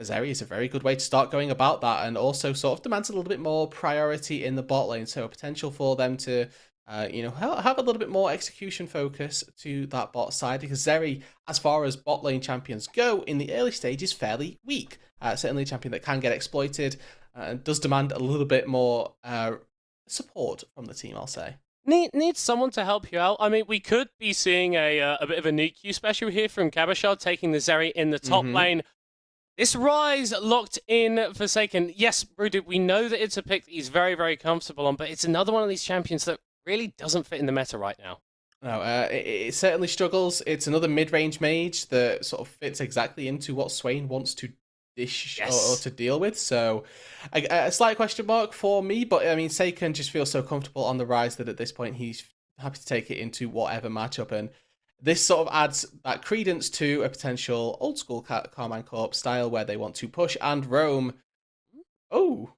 Zeri is a very good way to start going about that, and also sort of demands a little bit more priority in the bot lane, so a potential for them to have a little bit more execution focus to that bot side, because Zeri, as far as bot lane champions go, in the early stage is fairly weak. Certainly a champion that can get exploited and does demand a little bit more support from the team, I'll say. Needs someone to help you out. I mean, we could be seeing a bit of a NICU special here from Kabashard, taking the Zeri in the top lane. This Rise locked in Forsaken. Yes, Brooded, we know that it's a pick that he's very, very comfortable on, but it's another one of these champions that really doesn't fit in the meta right now. No, it certainly struggles. It's another mid-range mage that sort of fits exactly into what Swain wants to dish or to deal with. So a slight question mark for me, but I mean, Seiken just feels so comfortable on the Rise that at this point he's happy to take it into whatever matchup, and this sort of adds that credence to a potential old school Carmine Corp style where they want to push and roam. Oh,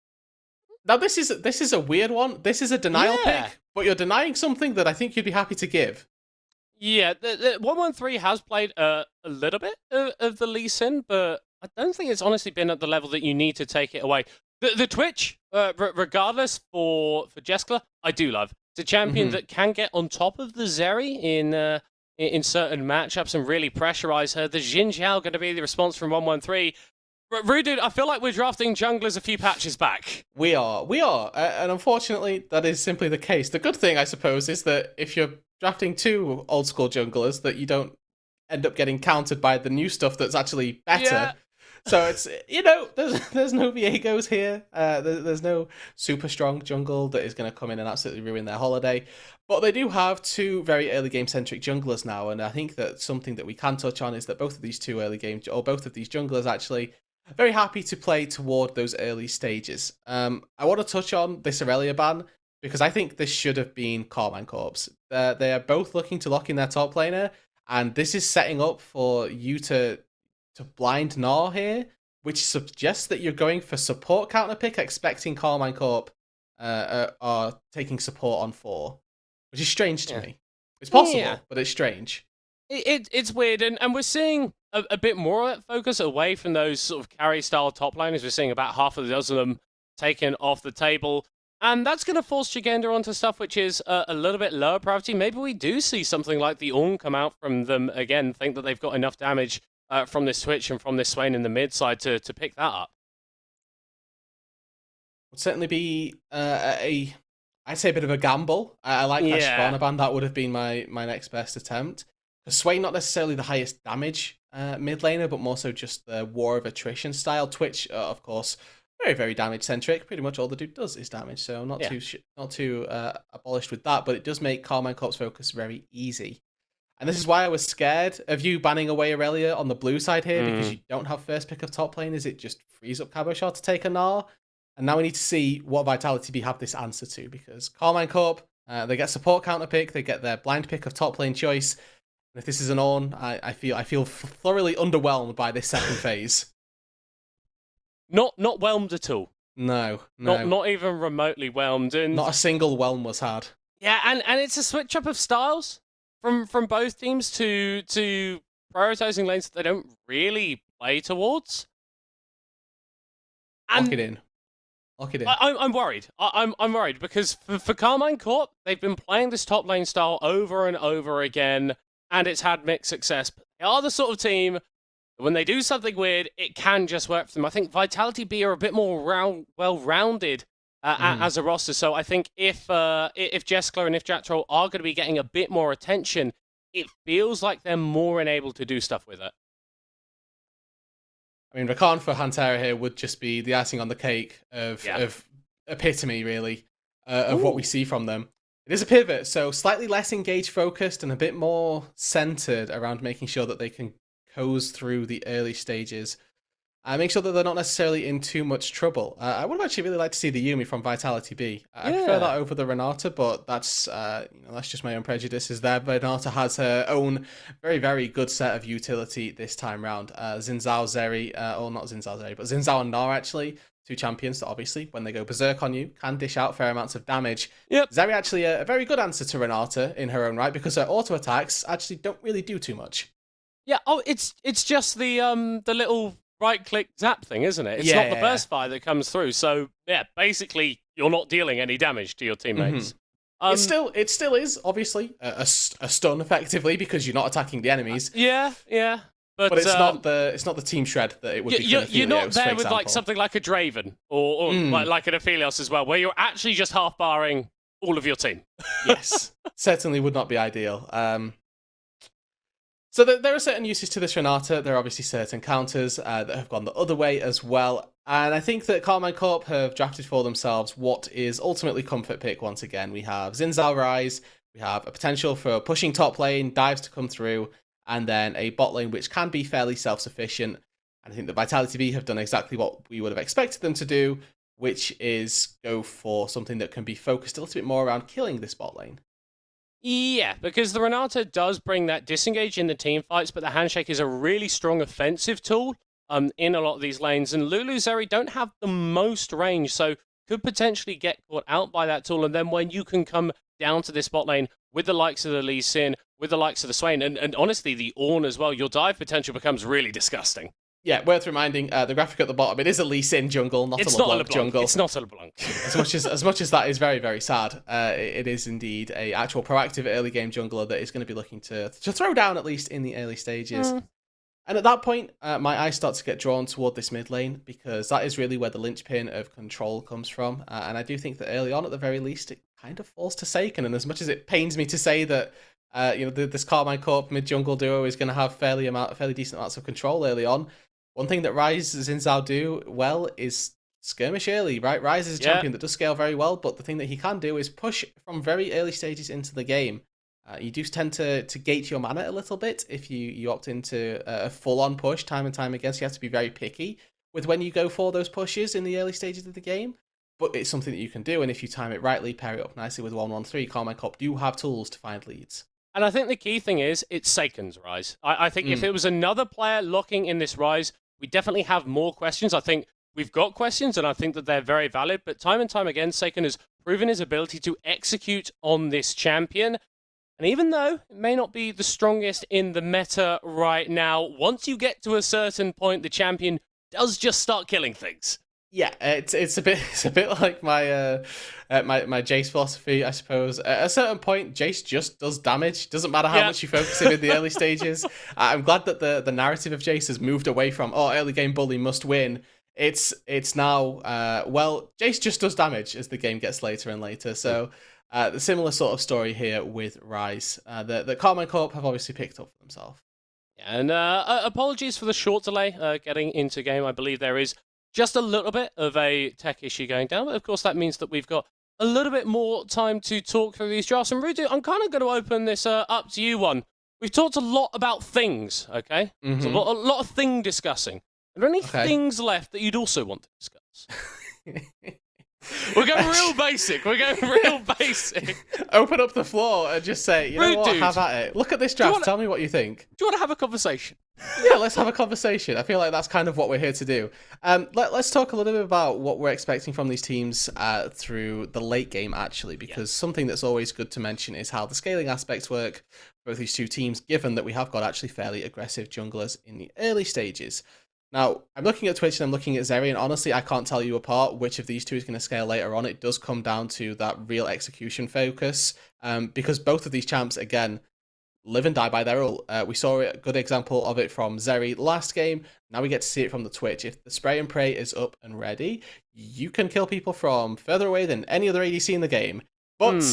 now this is a weird one. This is a denial pick, but you're denying something that I think you'd be happy to give. Yeah, the 113 has played a little bit of the Lee Sin, but I don't think it's honestly been at the level that you need to take it away. The Twitch, regardless, for Jeskla, I do love. It's a champion that can get on top of the Zeri in certain matchups and really pressurize her. The Xin Zhao going to be the response from 113. Rude, I feel like we're drafting junglers a few patches back. We are. And unfortunately, that is simply the case. The good thing, I suppose, is that if you're drafting two old school junglers, that you don't end up getting countered by the new stuff that's actually better. Yeah. So it's, there's no Viegos here. There's no super strong jungle that is going to come in and absolutely ruin their holiday. But they do have two very early game centric junglers now, and I think that something that we can touch on is that both of these junglers actually very happy to play toward those early stages. I want to touch on this Aurelia ban because I think this should have been Carmine Corp's. They are both looking to lock in their top laner, and this is setting up for you to blind Gnar here, which suggests that you're going for support counter pick, expecting Carmine Corp are taking support on 4, which is strange to me. It's possible, but it's strange. It's weird, and we're seeing a bit more of that focus away from those sort of carry-style top laners. We're seeing about half a dozen of them taken off the table, and that's going to force Jagenda onto stuff which is a little bit lower priority. Maybe we do see something like the Ornn come out from them again, think that they've got enough damage from this Twitch and from this Swain in the mid side to pick that up. Would certainly be I'd say a bit of a gamble. I like that Shyvana ban. That would have been my next best attempt. Swain, not necessarily the highest damage mid laner, but more so just the war of attrition style. Twitch, of course, very, very damage centric. Pretty much all the dude does is damage, so not too abolished with that. But it does make Carmine Corp's focus very easy. And this is why I was scared of you banning away Aurelia on the blue side here, because you don't have first pick of top lane. Is it just frees up Kabashard to take a Gnar? And now we need to see what Vitality B have this answer to, because Carmine Corp, they get support counter pick, they get their blind pick of top lane choice. And if this is an Ornn, I feel thoroughly underwhelmed by this second phase. Not whelmed at all. No. Not even remotely whelmed. And not a single whelm was had. Yeah, and it's a switch up of styles from both teams to prioritizing lanes that they don't really play towards. And Lock it in. I'm worried. I'm worried because for Carmine Corp, they've been playing this top lane style over and over again, and it's had mixed success. But they are the sort of team that when they do something weird, it can just work for them. I think Vitality B are a bit more well-rounded as a roster. So I think if Jeskla and if Jack Troll are going to be getting a bit more attention, it feels like they're more enabled to do stuff with it. I mean, Rakan for Hantera here would just be the icing on the cake of epitome, really, of what we see from them. It is a pivot, so slightly less engaged focused and a bit more centered around making sure that they can coast through the early stages. Make sure that they're not necessarily in too much trouble. I would actually really like to see the Yuumi from Vitality B. I prefer that over the Renata, but that's that's just my own prejudices there. Renata has her own very, very good set of utility this time round. Xin Zhao Zeri, or not Xin Zhao Zeri, but Xin Zhao and Gnar actually, two champions that obviously, when they go berserk on you, can dish out fair amounts of damage. Yep. Zeri actually a very good answer to Renata in her own right, because her auto attacks actually don't really do too much. Yeah, it's just the little right-click zap thing, isn't it? It's Yeah, not the yeah, burst fire that comes through. So yeah, basically you're not dealing any damage to your teammates. It still is obviously a stun effectively because you're not attacking the enemies. Yeah. But it's not the team shred that it would be for an you're not Aphelios, there for with like example. something like a Draven or like an Aphelios as well, where you're actually just half barring all of your team. Yes, certainly would not be ideal. So there are certain uses to this Renata. There are obviously certain counters that have gone the other way as well. And I think that Carmine Corp have drafted for themselves what is ultimately comfort pick once again. We have Xin Zhao Rise, we have a potential for pushing top lane, dives to come through, and then a bot lane which can be fairly self-sufficient. And I think the Vitality B have done exactly what we would have expected them to do, which is go for something that can be focused a little bit more around killing this bot lane. Yeah, because the Renata does bring that disengage in the team fights, but the handshake is a really strong offensive tool in a lot of these lanes. And Lulu Zeri don't have the most range, so could potentially get caught out by that tool. And then when you can come down to this bot lane with the likes of the Lee Sin, with the likes of the Swain, and honestly the Ornn as well, your dive potential becomes really disgusting. Yeah, worth reminding, the graphic at the bottom, it is a Lee Sin jungle, not a LeBlanc jungle. It's not a LeBlanc. as much as that is very, very sad, it is indeed a actual proactive early game jungler that is going to be looking to throw down, at least in the early stages. And at that point, my eyes start to get drawn toward this mid lane, because that is really where the linchpin of control comes from. And I do think that early on, at the very least, it kind of falls to Seiken. And as much as it pains me to say that this Carmine Corp mid jungle duo is going to have fairly decent amounts of control early on, one thing that Rise Xin Zhao do well is skirmish early, right? Rise is a champion that does scale very well, but the thing that he can do is push from very early stages into the game. You do tend to gate your mana a little bit if you opt into a full-on push time and time again, so you have to be very picky with when you go for those pushes in the early stages of the game. But it's something that you can do, and if you time it rightly, pair it up nicely with 1-1-3, Carmine Corp do have tools to find leads. And I think the key thing is, it's Seiken's Rise. I think if it was another player locking in this Rise, we definitely have more questions. I think we've got questions, and I think that they're very valid. But time and time again, Seiken has proven his ability to execute on this champion. And even though it may not be the strongest in the meta right now, once you get to a certain point, the champion does just start killing things. Yeah, it's a bit like my my Jace philosophy, I suppose. At a certain point, Jace just does damage. Doesn't matter how much you focus him in the early stages. I'm glad that the narrative of Jace has moved away from early game bully must win. It's now Jace just does damage as the game gets later and later. So the similar sort of story here with Rise that Carmine Corp have obviously picked up for themselves. Yeah, and apologies for the short delay getting into game. I believe there is just a little bit of a tech issue going down, but of course that means that we've got a little bit more time to talk through these drafts. And Rudu, I'm kind of going to open this up to you one. We've talked a lot about things, okay? So a lot of thing discussing. Are there any things left that you'd also want to discuss? We're going real basic. Open up the floor and just say, you know what, dude, have at it. Look at this draft. Tell me what you think. Do you want to have a conversation? Yeah, let's have a conversation. I feel like that's kind of what we're here to do. Let's talk a little bit about what we're expecting from these teams through the late game, actually, because something that's always good to mention is how the scaling aspects work for both these two teams, given that we have got actually fairly aggressive junglers in the early stages. Now, I'm looking at Twitch and I'm looking at Zeri, and honestly, I can't tell you apart which of these two is going to scale later on. It does come down to that real execution focus, because both of these champs, again, live and die by their ult. We saw a good example of it from Zeri last game. Now we get to see it from the Twitch. If the spray and pray is up and ready, you can kill people from further away than any other ADC in the game. But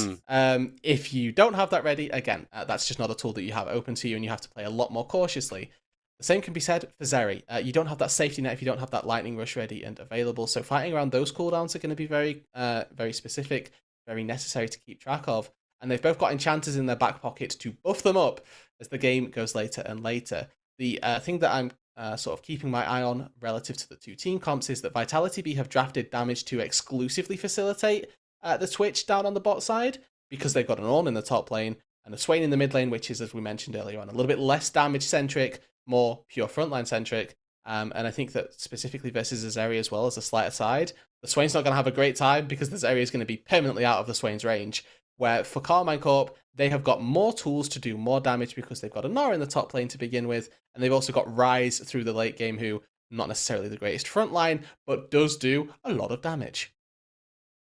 if you don't have that ready, again, that's just not a tool that you have open to you, and you have to play a lot more cautiously. The same can be said for Zeri. You don't have that safety net if you don't have that lightning rush ready and available. So fighting around those cooldowns are going to be very, very specific, very necessary to keep track of. And they've both got enchanters in their back pocket to buff them up as the game goes later and later. The thing that I'm sort of keeping my eye on relative to the two team comps is that Vitality B have drafted damage to exclusively facilitate the Twitch down on the bot side, because they've got an Ornn in the top lane and a Swain in the mid lane, which is, as we mentioned earlier on, a little bit less damage centric, more pure frontline centric. And I think that specifically versus Azeri as well, as a slight aside, the Swain's not going to have a great time because the Azeri is going to be permanently out of the Swain's range. Where for Carmine Corp, they have got more tools to do more damage because they've got a Nara in the top lane to begin with, and they've also got Rise through the late game, who not necessarily the greatest frontline, but does do a lot of damage.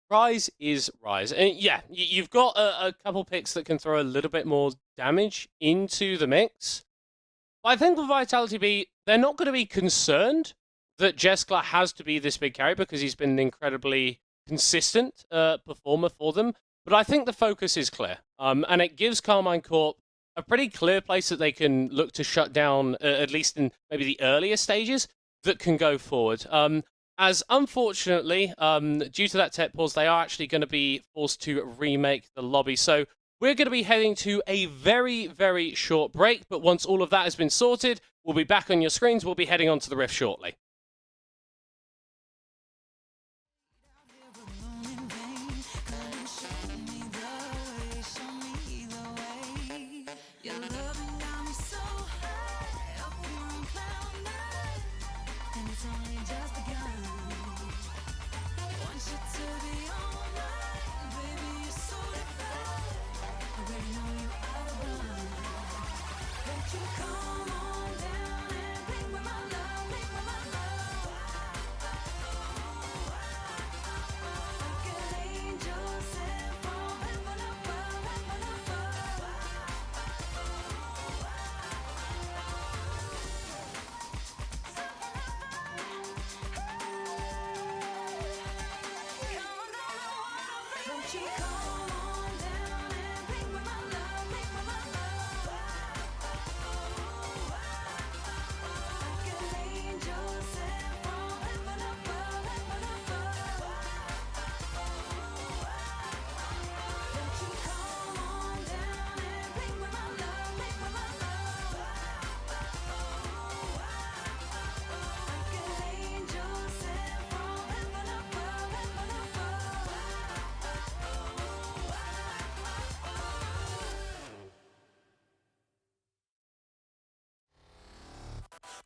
Rise is Rise. And yeah, you've got a couple picks that can throw a little bit more damage into the mix. But I think with Vitality B, they're not going to be concerned that Jeskla has to be this big carry because he's been an incredibly consistent performer for them. But I think the focus is clear. And it gives Carmine Corp a pretty clear place that they can look to shut down, at least in maybe the earlier stages, that can go forward. As unfortunately, due to that tech pause, they are actually going to be forced to remake the lobby. So we're going to be heading to a very, very short break. But once all of that has been sorted, we'll be back on your screens. We'll be heading on to the Rift shortly.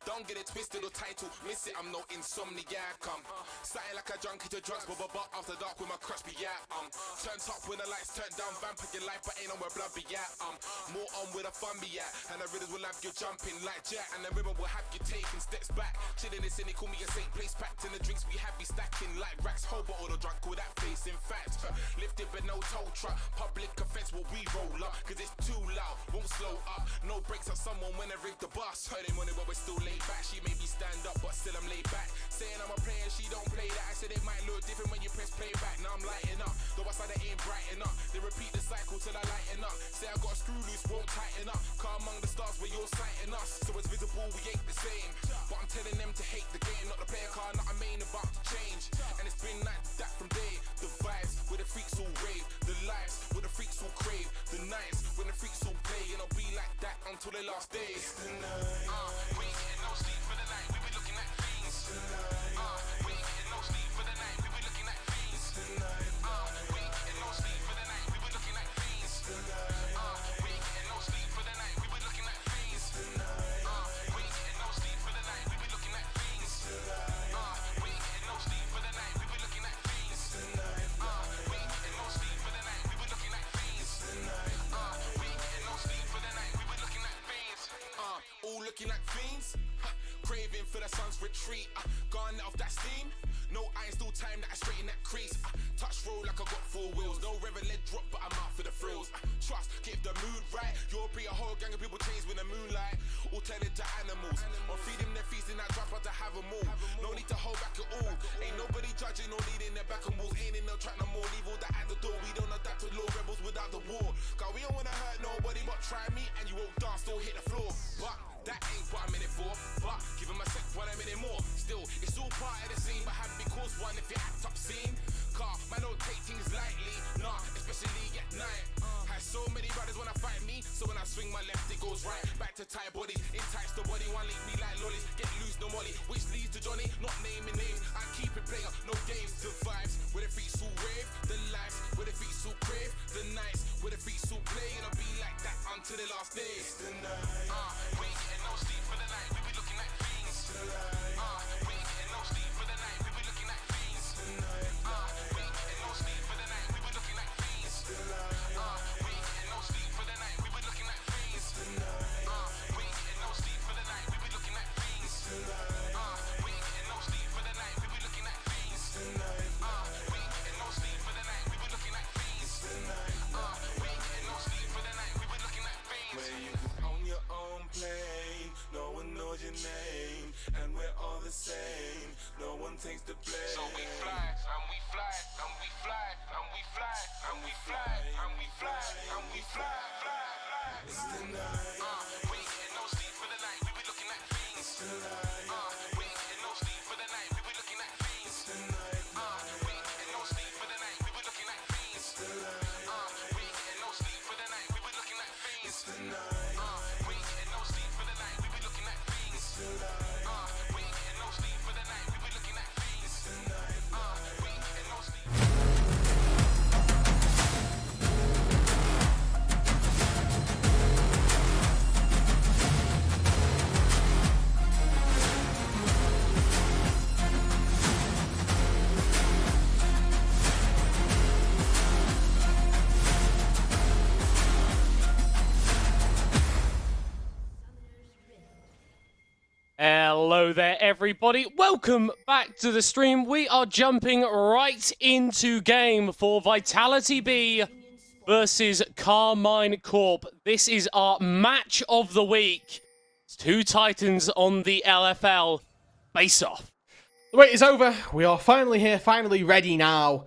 Don't get it twisted or title, miss it, I'm no insomniac. Starting like a junkie to drugs, but after dark with my crush be at. Turns up when the lights turn down, vamp your life, but ain't on where blood be at. More on where the fun be at, and the riddles will have you jumping like Jack, and the women will have you taking steps back. Chilling this city, call me a saint, place packed in the drinks we have be stacking like racks. Whole bottle of drunk with that face, in fact. Lifted but no tow truck, public offense will we roll up, cause it's too loud, won't slow up. No brakes on someone when I rig the bus. Heard him on it, but we're still laid back. She made me stand up, but still I'm laid back. Saying I'm a player, she don't play that. I said it might look different when you press playback. Now I'm lighting up, though I said it ain't bright enough. They repeat the cycle till I lighten up. Say I got a screw loose, won't tighten up. Car among the stars where you're sighting us, so it's visible we ain't the same. But I'm telling them to hate the game, not the player car, not a main about to change. And it's been like that from day. The vibes where the freaks all rave, the lives where the freaks all crave, the nights when the freaks all play, and I'll be like that until the last day. It's the night. We ain't getting no sleep for the night, we be looking at fiends. We ain't getting no sleep for the night, we be looking at fiends. We ain't getting no sleep for the night, we be looking at fiends. We ain't getting no sleep for the night, we be looking at fiends. We ain't getting no sleep for the night, we be looking at fiends. We ain't getting no sleep for the night, we be looking at fiends. We ain't getting no sleep for the night, we be looking at fiends. We ain't getting no sleep for the night, we be looking at fiends. All looking like fiends. Craving for the sun's retreat. Gone off that steam. No iron, still time that I straighten that crease. Touch roll like I got 4 wheels. No rev let drop, but I'm out for the frills. Trust, get the mood right. You'll be a whole gang of people chase with the moonlight. All tell it to animals. On feeding their feasting, I drop out to have them all. No need to hold back at all. Ain't nobody judging or leading their back and walls. Ain't in no track no more. Leave all that at the door. We don't adapt to law rebels without the war. Cause we don't wanna hurt nobody, but try me and you won't dance or hit the floor. But that ain't what I'm in it for. But give them a sec while I'm in it more. Still, it's all part of the scene, but have me cause one if you act obscene. Car, man don't take things lightly, nah, especially at night. Has so many brothers wanna fight me, so when I swing my left it goes right. Back to tight bodies, in tights the body, one link me like lollies. Get loose, no molly, which leads to Johnny, not naming names. I keep it player, no games. The vibes, where the freaks all rave. The lives, where the freaks all crave. The nights, where the freaks all play. And I'll be like that until the last day. It's the night. We ain't getting no sleep for the night, we be looking Hello there, everybody. Welcome back to the stream. We are jumping right into game for Vitality B versus Carmine Corp. This is our match of the week. It's two Titans on the LFL face-off. The wait is over. We are finally here, finally ready now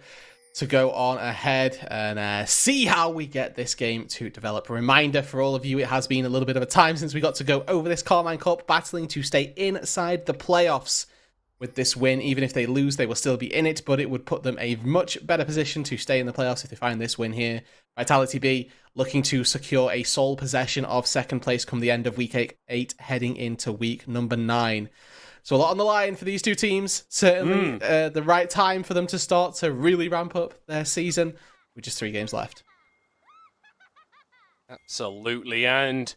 to go on ahead and see how we get this game to develop. A reminder for all of you, it has been a little bit of a time since we got to go over this. Carmine Corp battling to stay inside the playoffs. With this win, even if they lose, they will still be in it, but it would put them a much better position to stay in the playoffs if they find this win here. Vitality B looking to secure a sole possession of second place come the end of week 8, heading into week number 9. So a lot on the line for these two teams. Certainly the right time for them to start to really ramp up their season with just 3 games left. Absolutely, and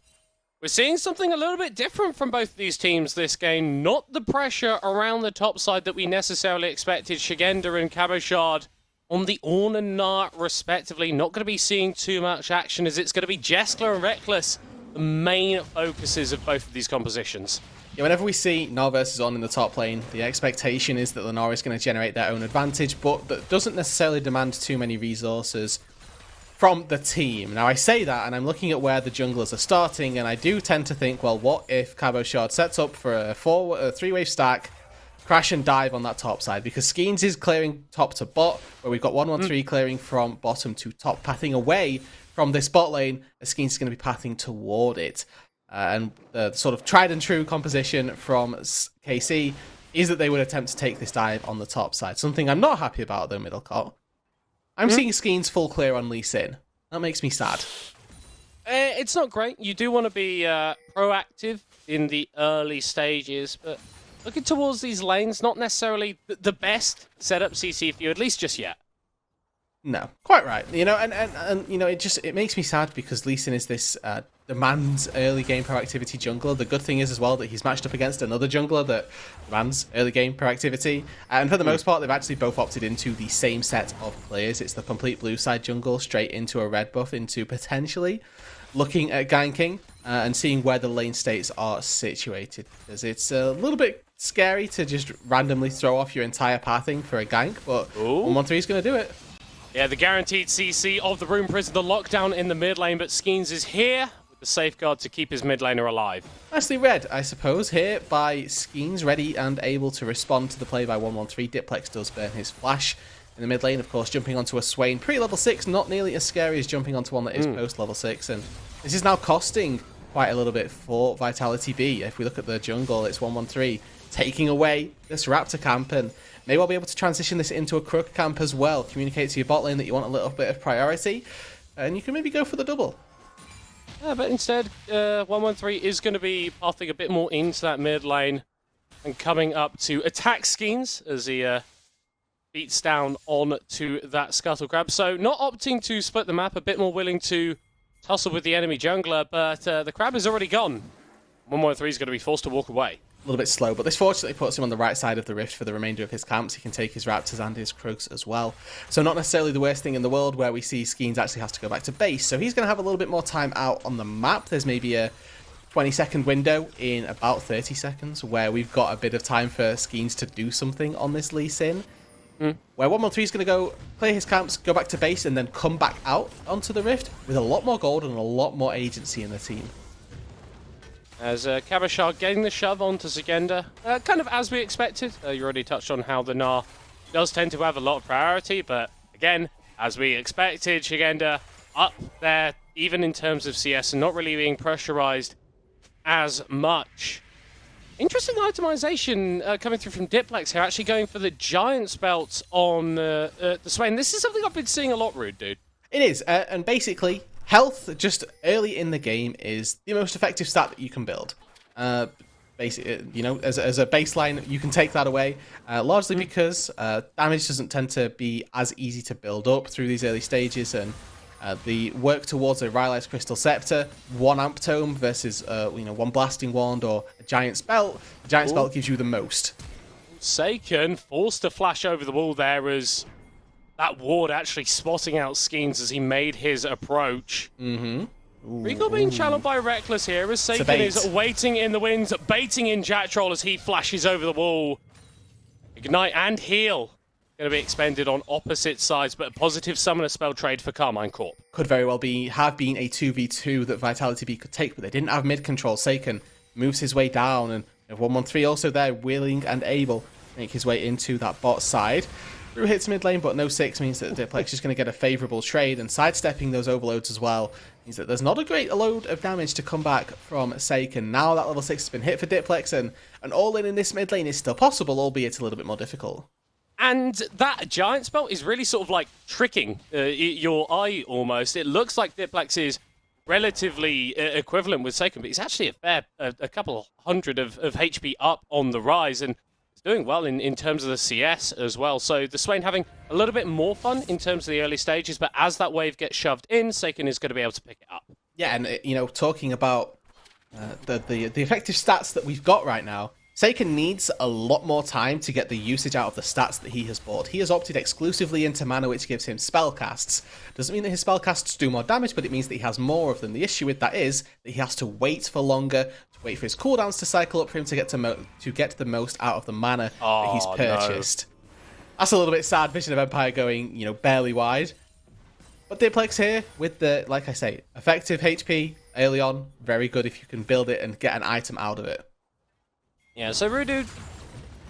we're seeing something a little bit different from both of these teams this game. Not the pressure around the top side that we necessarily expected. Shigenda and Cabochard on the Orn and Nar, respectively. Not going to be seeing too much action as it's going to be Jeskler and Reckless, the main focuses of both of these compositions. Yeah, whenever we see Gnar versus On in the top lane, the expectation is that the Gnar is going to generate their own advantage, but that doesn't necessarily demand too many resources from the team. Now, I say that, and I'm looking at where the junglers are starting, and I do tend to think, well, what if Cabochard sets up for a 3-wave stack, crash and dive on that top side? Because Skeens is clearing top to bot, where we've got 1-1-3 clearing from bottom to top, pathing away from this bot lane, as Skeens is going to be pathing toward it. And the sort of tried and true composition from KC is that they would attempt to take this dive on the top side. Something I'm not happy about, though, Middlecott. I'm seeing Skeens full clear on Lee Sin. That makes me sad. It's not great. You do want to be proactive in the early stages, but looking towards these lanes, not necessarily the best setup CC for you, at least just yet. No, quite right. You know, and you know, it makes me sad because Lee Sin is this demands early game proactivity jungler. The good thing is as well that he's matched up against another jungler that demands early game proactivity. And for the most part, they've actually both opted into the same set of players. It's the complete blue side jungle straight into a red buff into potentially looking at ganking and seeing where the lane states are situated. Because it's a little bit scary to just randomly throw off your entire pathing for a gank, but 1-1-3 is going to do it. Yeah, the guaranteed CC of the Rune Prison, the lockdown in the mid lane, but Skeens is here with the safeguard to keep his mid laner alive. Nicely read, I suppose, here by Skeens, ready and able to respond to the play by 1-1-3. Diplex does burn his flash in the mid lane, of course, jumping onto a Swain. Pre-level 6, not nearly as scary as jumping onto one that is post-level 6, and this is now costing quite a little bit for Vitality B. If we look at the jungle, it's 1-1-3, taking away this Raptor camp, and may well be able to transition this into a Crook camp as well. Communicate to your bot lane that you want a little bit of priority, and you can maybe go for the double. Yeah, but instead, 1-1-3 is going to be pathing a bit more into that mid lane and coming up to attack Skeens as he beats down on to that scuttle grab. So not opting to split the map, a bit more willing to tussle with the enemy jungler, but the crab is already gone. 1-1-3 is going to be forced to walk away. A little bit slow, but this fortunately puts him on the right side of the rift for the remainder of his camps. He can take his Raptors and his Krugs as well. So not necessarily the worst thing in the world where we see Skeens actually has to go back to base. So he's going to have a little bit more time out on the map. There's maybe a 20-second window in about 30 seconds where we've got a bit of time for Skeens to do something on this Lee Sin. Where 1-1-3 is going to go clear his camps, go back to base, and then come back out onto the rift with a lot more gold and a lot more agency in the team. As Cabochard getting the shove onto Zagenda, kind of as we expected. You already touched on how the Gnar does tend to have a lot of priority, but again, as we expected, Zagenda up there, even in terms of CS, and not really being pressurized as much. Interesting itemization coming through from Diplex here, actually going for the Giant's Belt on the Swain. This is something I've been seeing a lot, Rude, dude. It is, and basically, health just early in the game is the most effective stat that you can build. Basically, you know, as a baseline, you can take that away, largely because damage doesn't tend to be as easy to build up through these early stages, and the work towards a Rylai's Crystal Scepter, 1 Amp Tome versus you know, 1 Blasting Wand or a Giant's Belt. The Giant's Belt gives you the most. Saken forced to flash over the wall there as that ward actually spotting out Skeens as he made his approach. Recall being challenged by Reckless here as Saken is waiting in the wings, baiting in Jack Troll as he flashes over the wall. Ignite and Heal going to be expended on opposite sides, but a positive Summoner spell trade for Carmine Corp. Could very well have been a 2v2 that Vitality B could take, but they didn't have mid control. Saken moves his way down, and 113 also there, willing and able to make his way into that bot side. Through hits mid lane, but no 6 means that Diplex is going to get a favourable trade, and sidestepping those overloads as well means that there's not a great load of damage to come back from Saken. Now that level 6 has been hit for Diplex, and an all-in in this mid lane is still possible, albeit a little bit more difficult. And that giant spell is really sort of like tricking your eye almost. It looks like Diplex is relatively equivalent with Saken, but he's actually a couple hundred of HP up on the rise, and he's doing well in terms of the CS as well. So the Swain having a little bit more fun in terms of the early stages, but as that wave gets shoved in, Saken is going to be able to pick it up. Yeah, and talking about the effective stats that we've got right now, Saken needs a lot more time to get the usage out of the stats that he has bought. He has opted exclusively into mana, which gives him spellcasts. Doesn't mean that his spellcasts do more damage, but it means that he has more of them. The issue with that is that he has to wait for longer, to wait for his cooldowns to cycle up for him to get the most out of the mana that he's purchased. No. That's a little bit sad. Vision of Empire going, barely wide. But Diplex here with the, like I say, effective HP early on, very good if you can build it and get an item out of it. Yeah, so Rudu,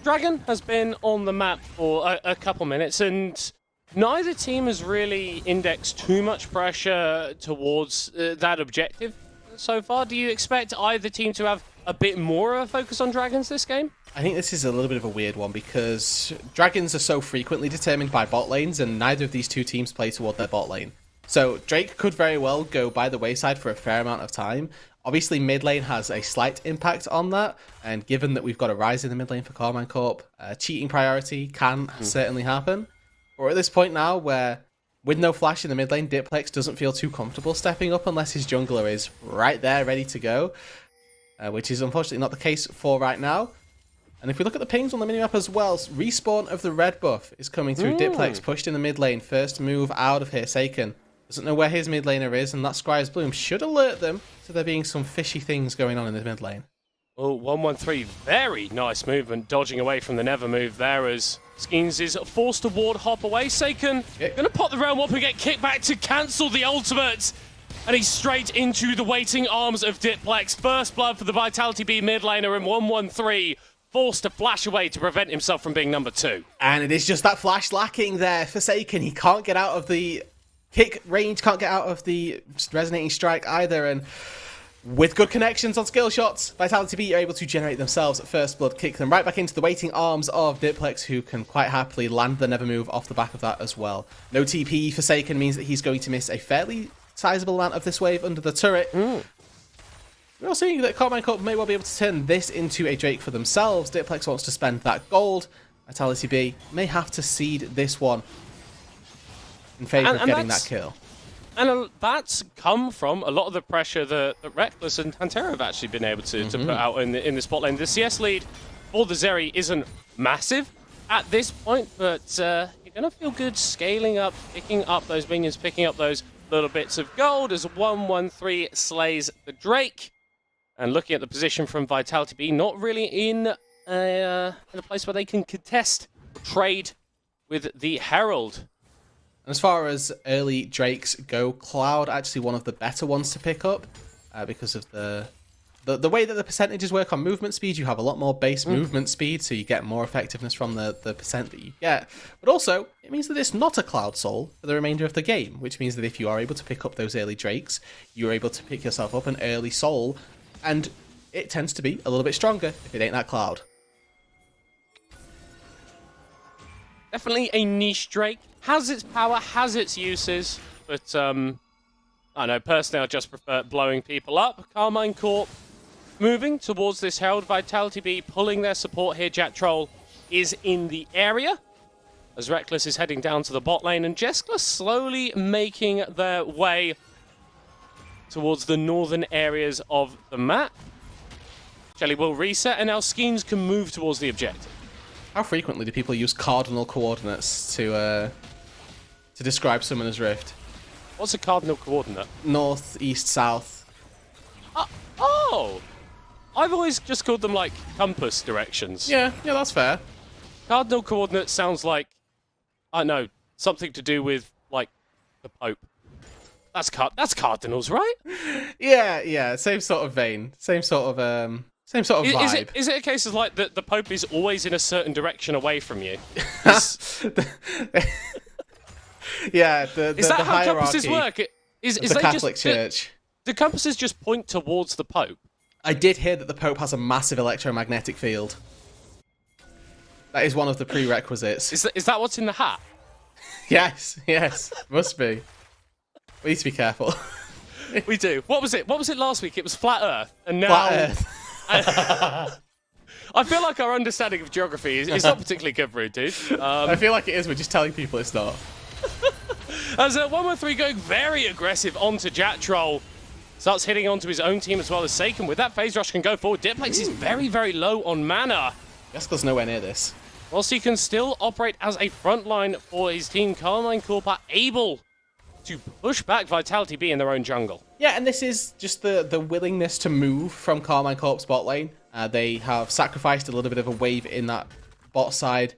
Dragon has been on the map for a couple minutes, and neither team has really indexed too much pressure towards that objective so far. Do you expect either team to have a bit more of a focus on Dragons this game? I think this is a little bit of a weird one because Dragons are so frequently determined by bot lanes, and neither of these two teams play toward their bot lane. So Drake could very well go by the wayside for a fair amount of time. Obviously, mid lane has a slight impact on that, and given that we've got a rise in the mid lane for Carmine Corp, cheating priority can certainly happen. We're at this point now where, with no flash in the mid lane, Diplex doesn't feel too comfortable stepping up unless his jungler is right there, ready to go, which is unfortunately not the case for right now. And if we look at the pings on the minimap as well, respawn of the red buff is coming through. Diplex pushed in the mid lane, first move out of here, Saken doesn't know where his mid laner is, and that Scry's Bloom should alert them to there being some fishy things going on in the mid lane. Oh, 113, very nice movement, dodging away from the never move there as Skeens is forced to ward hop away. Saken going to pop the realm up and get kicked back to cancel the ultimate. And he's straight into the waiting arms of Diplex. First blood for the Vitality B mid laner, and 113 forced to flash away to prevent himself from being number 2. And it is just that flash lacking there for Saken. He can't get out of the kick range, can't get out of the resonating strike either, and with good connections on skill shots, Vitality B are able to generate themselves first blood, kick them right back into the waiting arms of Diplex, who can quite happily land the never move off the back of that as well. No TP for Saken means that he's going to miss a fairly sizable amount of this wave under the turret. We're all seeing that Carmine Corp may well be able to turn this into a Drake for themselves. Diplex wants to spend that gold. Vitality B may have to cede this one in favour of getting that kill. And that's come from a lot of the pressure that Reckless and Pantera have actually been able to put out in the spot lane. The CS lead for the Zeri isn't massive at this point, but you're going to feel good scaling up, picking up those minions, picking up those little bits of gold as 113 slays the Drake. And looking at the position from Vitality B, not really in a place where they can contest or trade with the Herald. As far as early Drakes go, Cloud actually one of the better ones to pick up because of the way that the percentages work on movement speed. You have a lot more base movement speed, so you get more effectiveness from the percent that you get. But also, it means that it's not a Cloud Soul for the remainder of the game, which means that if you are able to pick up those early Drakes, you're able to pick yourself up an early Soul, and it tends to be a little bit stronger if it ain't that Cloud. Definitely a niche Drake. Has its power, has its uses, but I know, personally I just prefer blowing people up. Carmine Corp moving towards this Herald. Vitality B pulling their support here. Jack Troll is in the area as Reckless is heading down to the bot lane, and Jeskla slowly making their way towards the northern areas of the map. Jelly will reset, and now Skeens can move towards the objective. How frequently do people use cardinal coordinates to describe Summoner's Rift? What's a cardinal coordinate? North, east, south. Oh! I've always just called them, like, compass directions. Yeah, that's fair. Cardinal coordinate sounds like, I don't know, something to do with, like, the Pope. That's cardinals, right? Yeah, same sort of vein. Same sort of vibe. Is it a case of, like, the Pope is always in a certain direction away from you? Yeah, is that the how hierarchy compasses work? Is of the they Catholic just, Church. Do compasses just point towards the Pope? I did hear that the Pope has a massive electromagnetic field. That is one of the prerequisites. Is that what's in the hat? Yes, must be. We need to be careful. We do. What was it last week? It was flat Earth, and now Flat Earth. I feel like our understanding of geography is not particularly good, for it, dude. I feel like it is. We're just telling people it's not. As 113 going very aggressive onto Jatroll. Starts hitting onto his own team as well as Saken. With that, Phase Rush can go forward. Diplex is very, very low on mana. Jessica's nowhere near this. Whilst he can still operate as a front line for his team, Carmine Corp are able to push back Vitality B in their own jungle. Yeah, and this is just the willingness to move from Carmine Corp's bot lane. They have sacrificed a little bit of a wave in that bot side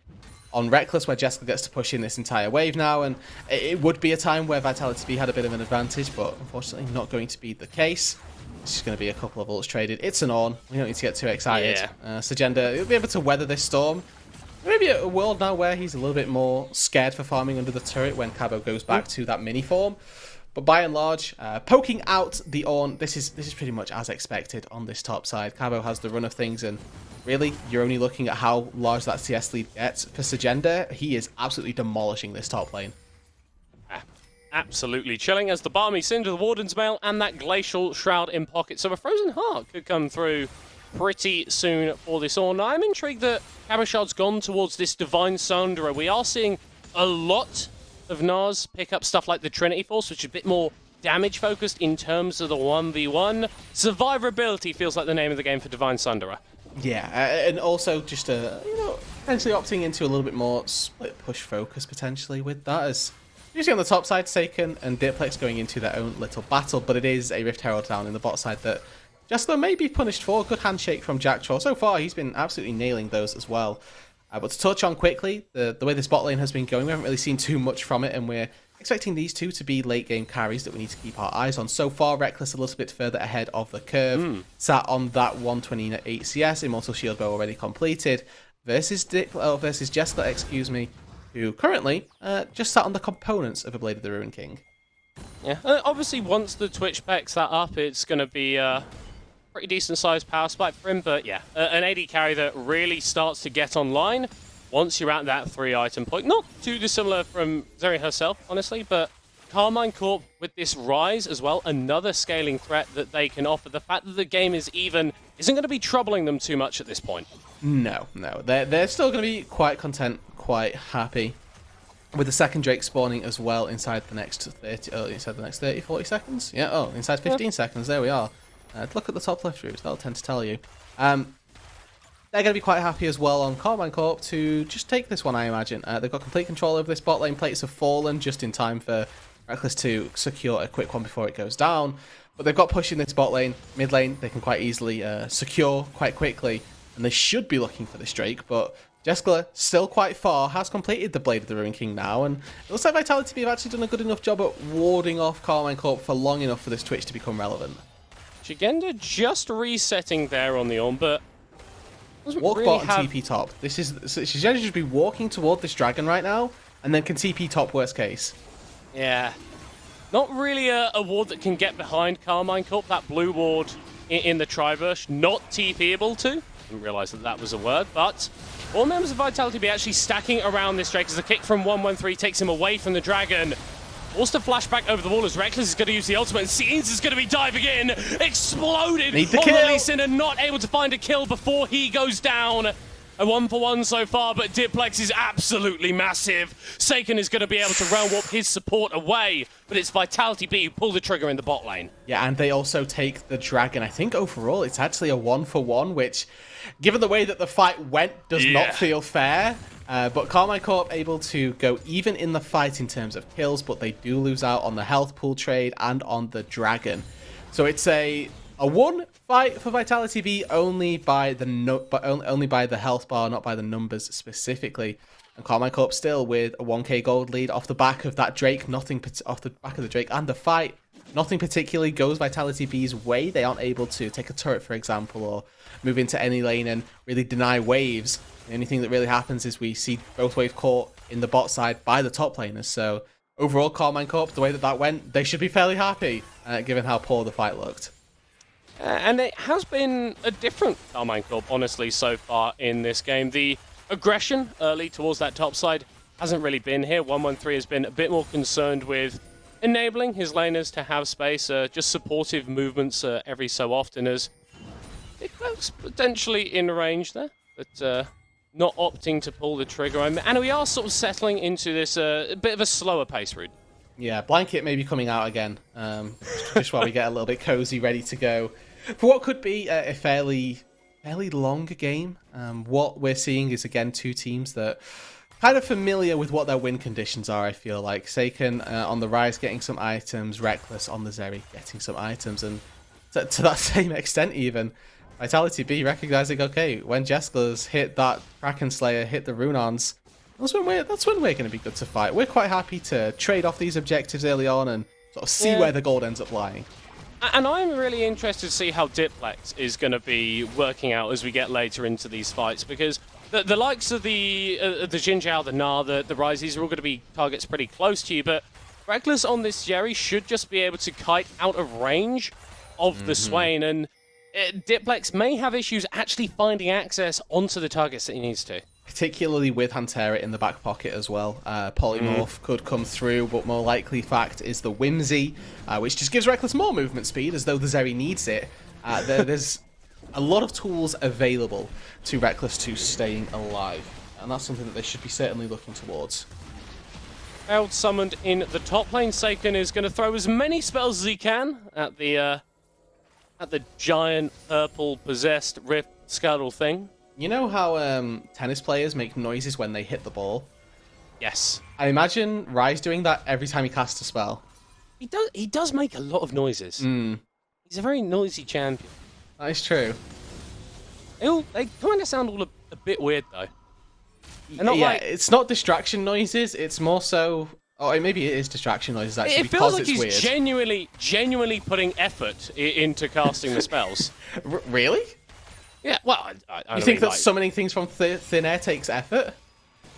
on Reckless, where Jessica gets to push in this entire wave now, and it would be a time where Vitality B had a bit of an advantage, but unfortunately not going to be the case. It's just going to be a couple of ults traded. It's an on. We don't need to get too excited. Yeah. Sagenda, he'll be able to weather this storm. Maybe a world now where he's a little bit more scared for farming under the turret when Cabo goes back to that mini form. But by and large, poking out the Ornn, this is pretty much as expected on this top side. Cabo has the run of things, and really, you're only looking at how large that CS lead gets. For Sagenda, he is absolutely demolishing this top lane. Absolutely chilling as the Barmy Cinder, the Warden's Mail, and that Glacial Shroud in pocket. So a Frozen Heart could come through pretty soon for this Ornn. Now, I'm intrigued that Cabochard's gone towards this Divine Sunderer. We are seeing a lot of Nars pick up stuff like the Trinity Force, which is a bit more damage focused in terms of the 1v1. Survivability feels like the name of the game for Divine Sunderer. Yeah, and also just potentially opting into a little bit more split push focus potentially with that, as usually on the top side, Saken and Diplex going into their own little battle, but it is a Rift Herald down in the bot side that Jester may be punished for. Good handshake from Jacktraw. So far, he's been absolutely nailing those as well. But to touch on quickly, the way this bot lane has been going, we haven't really seen too much from it, and we're expecting these two to be late game carries that we need to keep our eyes on. So far, Reckless a little bit further ahead of the curve, sat on that 128 CS, Immortal Shield Bow already completed, versus Jessica, who currently just sat on the components of a Blade of the Ruin King. Yeah, obviously once the Twitch picks that up, it's going to be pretty decent sized power spike for him, but yeah, an AD carry that really starts to get online once you're at that 3-item point. Not too dissimilar from Zeri herself, honestly, but Carmine Corp with this Rise as well, another scaling threat that they can offer. The fact that the game is even isn't going to be troubling them too much at this point. No. They're still going to be quite content, quite happy with the second Drake spawning as well inside the next 30, 40 seconds? Yeah, inside 15 seconds, there we are. Look at the top left routes, that'll tend to tell you. They're going to be quite happy as well on Carmine Corp to just take this one, I imagine. They've got complete control over this bot lane. Plates have fallen just in time for Reckless to secure a quick one before it goes down. But they've got push in this bot lane. Mid lane, they can quite easily secure quite quickly. And they should be looking for this Drake, but Jeskla, still quite far, has completed the Blade of the Ruin King now, and it looks like Vitality B have actually done a good enough job at warding off Carmine Corp for long enough for this Twitch to become relevant. Jigenda just resetting there on the Ornn, but walk really bot and TP top. Jigenda should be walking toward this dragon right now, and then can TP top worst case. Yeah. Not really a ward that can get behind Carmine Corp. That blue ward in the Triverse, not TP-able to. Didn't realise that was a word, but all members of Vitality B actually stacking around this Drake as the kick from 113 takes him away from the dragon. Forced to flash back over the wall as Reckless is going to use the ultimate, and Scenes is going to be diving in. Exploded on the Lee Sin and not able to find a kill before he goes down. A 1-for-1 so far, but Diplex is absolutely massive. Saken is going to be able to round warp his support away, but it's Vitality B who pull the trigger in the bot lane. Yeah, and they also take the dragon. I think overall it's actually a 1-for-1, which, given the way that the fight went, does not feel fair. But Carmine Corp able to go even in the fight in terms of kills, but they do lose out on the health pool trade and on the dragon. So it's a one fight for Vitality B only by only by the health bar, not by the numbers specifically. And Carmine Corp still with a 1k gold lead off the back of that Drake. Nothing off the back of the Drake and the fight. Nothing particularly goes Vitality B's way. They aren't able to take a turret, for example, or move into any lane and really deny waves. The only thing that really happens is we see both waves caught in the bot side by the top laners. So overall, Carmine Corp, the way that went, they should be fairly happy, given how poor the fight looked. And it has been a different Carmine Corp, honestly, so far in this game. The aggression early towards that top side hasn't really been here. 113 has been a bit more concerned with enabling his laners to have space, just supportive movements every so often, as it goes potentially in range there, but not opting to pull the trigger. And we are sort of settling into this bit of a slower pace route. Yeah, Blanket may be coming out again, just while we get a little bit cozy, ready to go for what could be a fairly long game. What we're seeing is, again, two teams that kind of familiar with what their win conditions are, I feel like. Seiken on the rise getting some items, Reckless on the Zeri getting some items, and to that same extent even, Vitality B recognizing, okay, when Jeskla's hit that Kraken Slayer, hit the Runons, that's when we're going to be good to fight. We're quite happy to trade off these objectives early on and sort of see where the gold ends up lying. And I'm really interested to see how Diplex is going to be working out as we get later into these fights, because the likes of the Xin Zhao, the Na, the Rise, these are all going to be targets pretty close to you, but Reckless on this Jerry should just be able to kite out of range of the Swain, and Diplex may have issues actually finding access onto the targets that he needs to. Particularly with Hantera in the back pocket as well. Polymorph could come through, but more likely fact is the Whimsy, which just gives Reckless more movement speed, as though the Zeri needs it. There's a lot of tools available to Reckless to staying alive, and that's something that they should be certainly looking towards. Herald summoned in the top lane. Seiken is going to throw as many spells as he can at the giant purple possessed rift scuttle thing. You know how tennis players make noises when they hit the ball? Yes. I imagine Rise doing that every time he casts a spell. He does make a lot of noises. He's a very noisy champion. That is true. They kind of sound all a bit weird, though. It's not distraction noises, it's more so... Oh, maybe it is distraction noises, actually, it because feels like it's he's weird. genuinely putting effort into casting the spells. Really? Yeah, well, I you think that summoning things from thin air takes effort?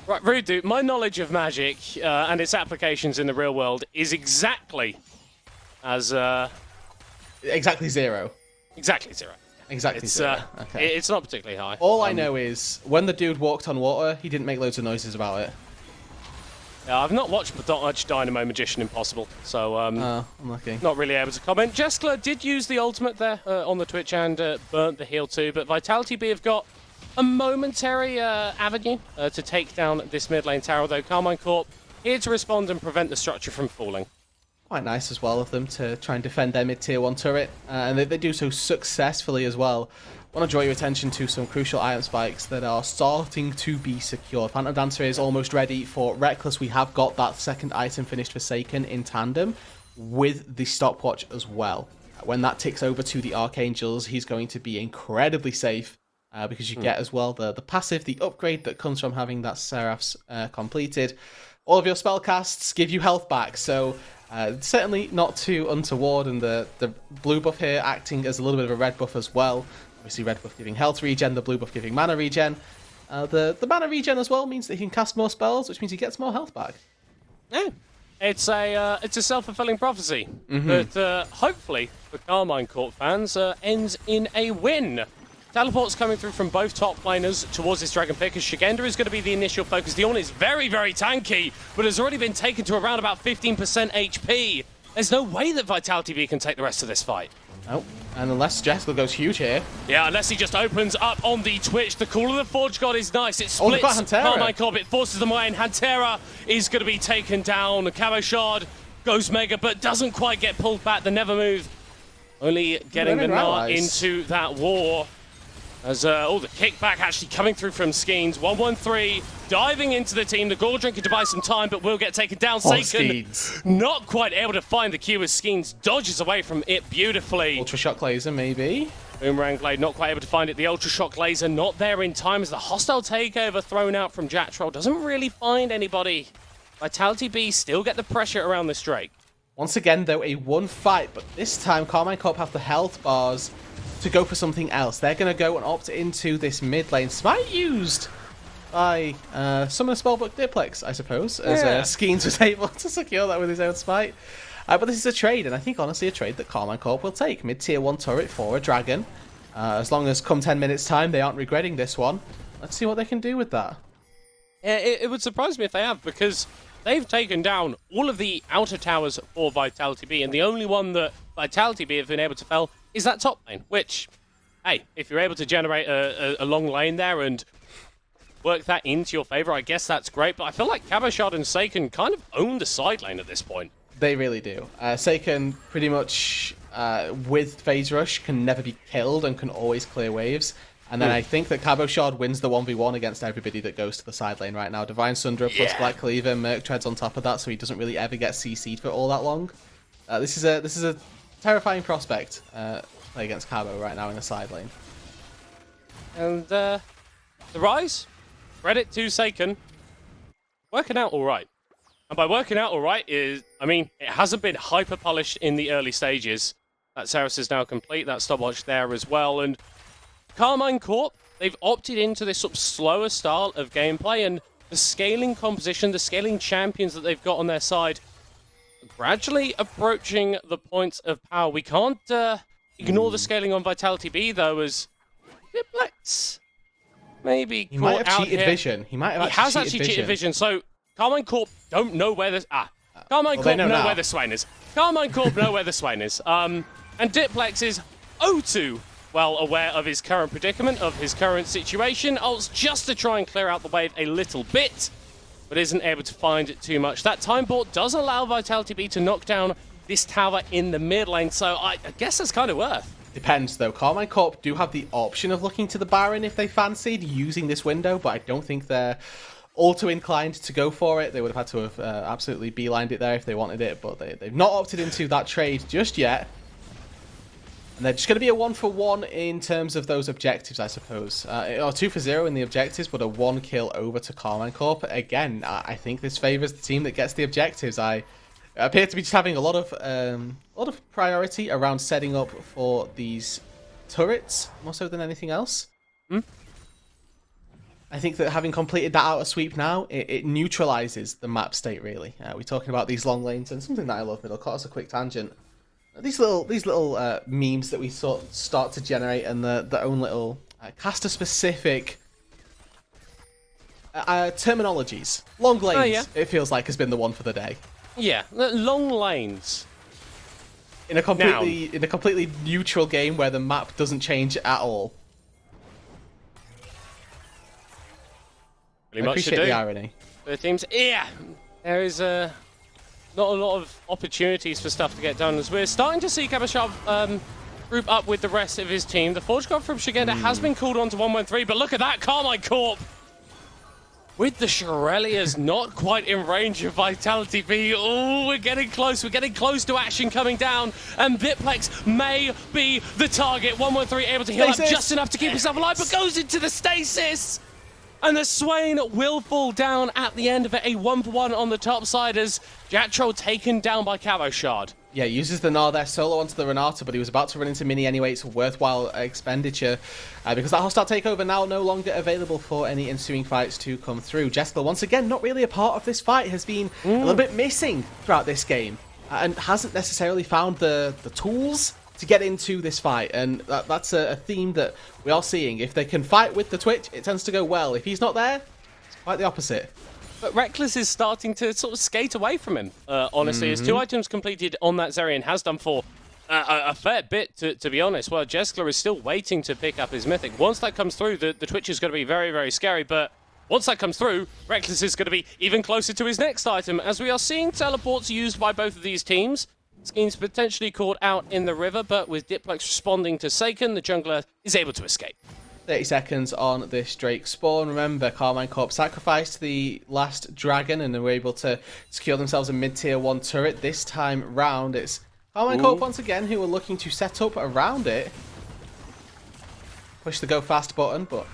Right, rude dude, my knowledge of magic and its applications in the real world is exactly as... Exactly zero. Exactly zero. Exactly zero. Okay. It's not particularly high. All I know is, when the dude walked on water, he didn't make loads of noises about it. Yeah, I've not watched much Dynamo Magician Impossible, so unlucky. Not really able to comment. Jeskla did use the ultimate there on the Twitch and burnt the heal too, but Vitality B have got a momentary avenue to take down this mid lane tower, though Carmine Corp here to respond and prevent the structure from falling. Quite nice as well of them to try and defend their mid-tier 1 turret, and they do so successfully as well. I want to draw your attention to some crucial item spikes that are starting to be secured. Phantom Dancer is almost ready for Reckless. We have got that second item finished for Seiken in tandem with the stopwatch as well. When that ticks over to the Archangels, he's going to be incredibly safe because you get as well the passive, the upgrade that comes from having that Seraphs completed. All of your spell casts give you health back, so certainly not too untoward, and the blue buff here acting as a little bit of a red buff as well. Obviously red buff giving health regen, the blue buff giving mana regen. The mana regen as well means that he can cast more spells, which means he gets more health back. Yeah, it's a self-fulfilling prophecy, but hopefully for Carmine Corp fans ends in a win. Teleports coming through from both top laners towards this Dragon pick, as Shigenda is going to be the initial focus. The Ornn is very, very tanky, but has already been taken to around about 15% HP. There's no way that Vitality B can take the rest of this fight. Nope. And unless Jessica goes huge here. Yeah, unless he just opens up on the Twitch. The Call of the Forge God is nice. It splits Carmine Corp. It forces them away, and Hantera is going to be taken down. Camo Shard goes mega, but doesn't quite get pulled back. The Never Move only getting the Gnar into that war. As the kickback actually coming through from Skeens. 113 diving into the team. The Gore Drinker to buy some time, but will get taken down. Seiken not quite able to find the Q as Skeens dodges away from it beautifully. Ultra Shock Laser, maybe. Boomerang Blade not quite able to find it. The Ultra Shock Laser not there in time as the hostile takeover thrown out from Jatroll doesn't really find anybody. Vitality B still get the pressure around this Drake. Once again, though, a one fight, but this time Carmine Corp have the health bars to go for something else. They're going to go and opt into this mid lane. Smite used by Summoner Spellbook Diplex, I suppose, as Skeens was able to secure that with his own Smite. But this is a trade, and I think, honestly, a trade that Carmine Corp will take. Mid-tier 1 turret for a Dragon. As long as come 10 minutes time, they aren't regretting this one. Let's see what they can do with that. Yeah, it would surprise me if they have, because they've taken down all of the outer towers for Vitality B, and the only one that Vitality B have been able to fell is that top lane, which, hey, if you're able to generate a long lane there and work that into your favor, I guess that's great, but I feel like Cabochard and Seiken kind of own the side lane at this point. They really do. Seiken pretty much, with Phase Rush, can never be killed and can always clear waves. And then I think that Cabochard wins the 1v1 against everybody that goes to the side lane right now. Divine Sundra plus Black Cleaver, Merc Treads on top of that, so he doesn't really ever get CC'd for all that long. This is a terrifying prospect play against Cabo right now in the side lane. And the Rise, credit to Seiken, working out all right. And by working out all right is, I mean, it hasn't been hyper polished in the early stages. That Ceres is now complete, that stopwatch there as well, and Carmine Corp, they've opted into this sort of slower style of gameplay, and the scaling composition, the scaling champions that they've got on their side, gradually approaching the point of power. We can't ignore the scaling on Vitality B, though, as Diplex maybe He might caught have out cheated here. vision. He might have He has actually cheated vision, so Carmine Corp don't know where the... Carmine Corp know where the Swain is. Carmine Corp know where the Swain is. And Diplex is 0-2. Well aware of his current predicament, of his current situation, ults just to try and clear out the wave a little bit, but isn't able to find too much. That time port does allow Vitality B to knock down this tower in the mid lane, so I guess that's kind of worth. Depends, though. Carmine Corp do have the option of looking to the Baron if they fancied using this window, but I don't think they're all too inclined to go for it. They would have had to have absolutely beelined it there if they wanted it, but they've not opted into that trade just yet. And they're just going to be a 1-for-1 in terms of those objectives, I suppose. Or 2-for-0 in the objectives, but a 1 kill over to Carmine Corp. Again, I think this favours the team that gets the objectives. I appear to be just having a lot of priority around setting up for these turrets, more so than anything else. I think that having completed that outer sweep now, it neutralises the map state, really. We're talking about these long lanes, and something that I love, Middle, cut us a quick tangent. These little memes that we start to generate, and their own little caster-specific terminologies. Long lanes, it feels like, has been the one for the day. Yeah, long lanes. In a completely neutral game where the map doesn't change at all. Really I appreciate the irony. The teams, there is not a lot of opportunities for stuff to get done, as we're starting to see Cabochard group up with the rest of his team. The Forge God from Shigenda has been called on to 1-1-3, but look at that, Carmine Corp with the Shirelias not quite in range of Vitality B. Oh, we're getting close to action coming down, and Diplex may be the target. 1-1-3 able to heal up just enough to keep himself alive, but goes into the stasis. And the Swain will fall down at the end of it. A 1-for-1 on the top side as Jatroll taken down by Cabochard. Yeah, uses the Gnar there, solo onto the Renata, but he was about to run into Mini anyway. It's a worthwhile expenditure because that hostile takeover now no longer available for any ensuing fights to come through. Jessica, once again, not really a part of this fight, has been a little bit missing throughout this game and hasn't necessarily found the tools to get into this fight, and that's a theme that we are seeing. If they can fight with the Twitch, it tends to go well. If he's not there, it's quite the opposite. But Reckless is starting to sort of skate away from him, honestly. His 2 items completed on that Zerion has done for a fair bit, to be honest. Well, Jeskler is still waiting to pick up his Mythic. Once that comes through, the Twitch is going to be very, very scary, but once that comes through, Reckless is going to be even closer to his next item, as we are seeing teleports used by both of these teams. Skeens potentially caught out in the river, but with Diplex responding to Seiken, the jungler is able to escape. 30 seconds on this Drake spawn. Remember, Carmine Corp sacrificed the last dragon and they were able to secure themselves a mid-tier 1 turret. This time round, it's Carmine Corp once again who are looking to set up around it. Push the go fast button, but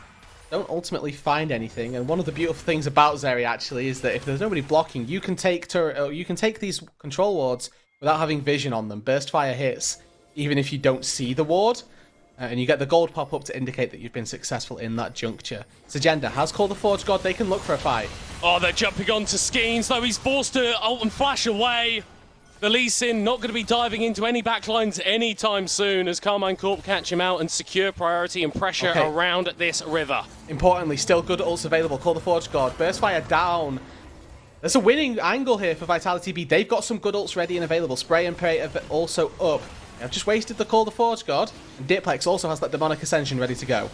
don't ultimately find anything. And one of the beautiful things about Zeri actually is that if there's nobody blocking, you can take these control wards without having vision on them. Burst fire hits, even if you don't see the ward. And you get the gold pop up to indicate that you've been successful in that juncture. Sagenda has called the Forge God. They can look for a fight. Oh, they're jumping onto Skeens, though he's forced to ult and flash away. The Lee Sin not going to be diving into any backlines anytime soon as Carmine Corp catch him out and secure priority and pressure around this river. Importantly, still good ults available. Call the Forge God. Burst fire down. There's a winning angle here for Vitality B. They've got some good ults ready and available. Spray and Pray are also up. I've just wasted the Call the Forge God, and Diplex also has that Demonic Ascension ready to go.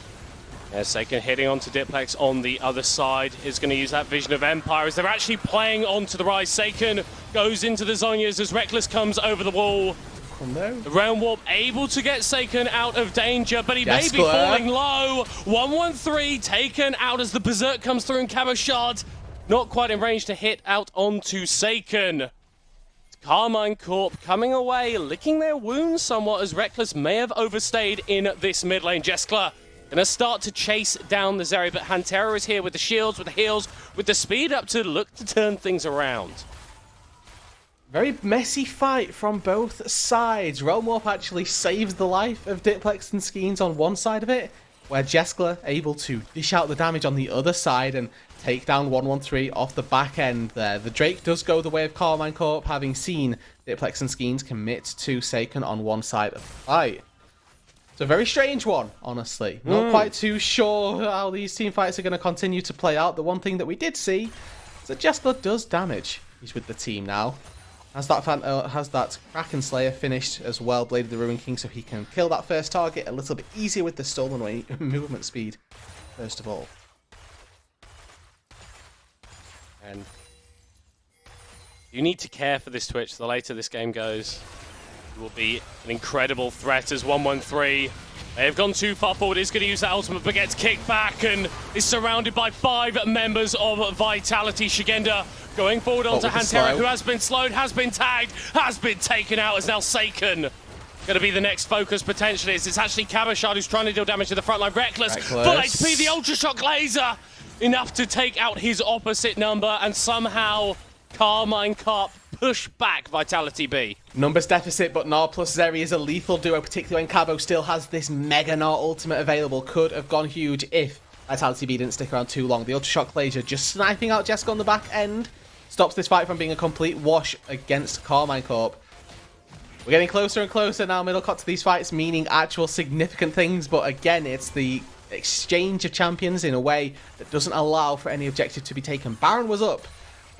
Yeah, Seiken hitting onto Diplex on the other side is going to use that Vision of Empire as they're actually playing onto the rise. Seiken goes into the Zhonya's as Reckless comes over the wall. The Realm Warp able to get Seiken out of danger, but he may be falling low. 113 taken out as the Berserk comes through and Camo Shard not quite in range to hit out onto Seiken. Carmine Corp coming away, licking their wounds somewhat as Reckless may have overstayed in this mid lane. Jeskla gonna start to chase down the Zeri, but Hantera is here with the shields, with the heals, with the speed up to look to turn things around. Very messy fight from both sides. Realm Warp actually saves the life of Diplex and Skeens on one side of it, where Jeskla able to dish out the damage on the other side and take down 113 off the back end there. The Drake does go the way of Carmine Corp, having seen Diplex and Skeens commit to Seiken on one side of the fight. It's a very strange one, honestly. Not quite too sure how these team fights are going to continue to play out. The one thing that we did see is that Jeskla does damage. He's with the team now. Has that Kraken Slayer finished as well, Blade of the Ruin King, so he can kill that first target a little bit easier with the stolen away movement speed, first of all. And you need to care for this Twitch. The later this game goes, it will be an incredible threat as 113. They have gone too far forward. He's going to use that ultimate, but gets kicked back and is surrounded by 5 members of Vitality. Shigenda going forward onto Hantera, who has been slowed, has been tagged, has been taken out, as now Seiken going to be the next focus potentially. It's actually Cabashard who's trying to deal damage to the front line. Reckless, full HP, the Ultra Shock Laser, enough to take out his opposite number, and somehow Carmine Corp push back Vitality B. Numbers deficit, but Gnar plus Zeri is a lethal duo, particularly when Cabo still has this Mega Gnar ultimate available. Could have gone huge if Vitality B didn't stick around too long. The Ultra Shock Laser just sniping out Jessica on the back end stops this fight from being a complete wash against Carmine Corp. We're getting closer and closer now, middle cut to these fights, meaning actual significant things, but again, it's the exchange of champions in a way that doesn't allow for any objective to be taken. Baron was up.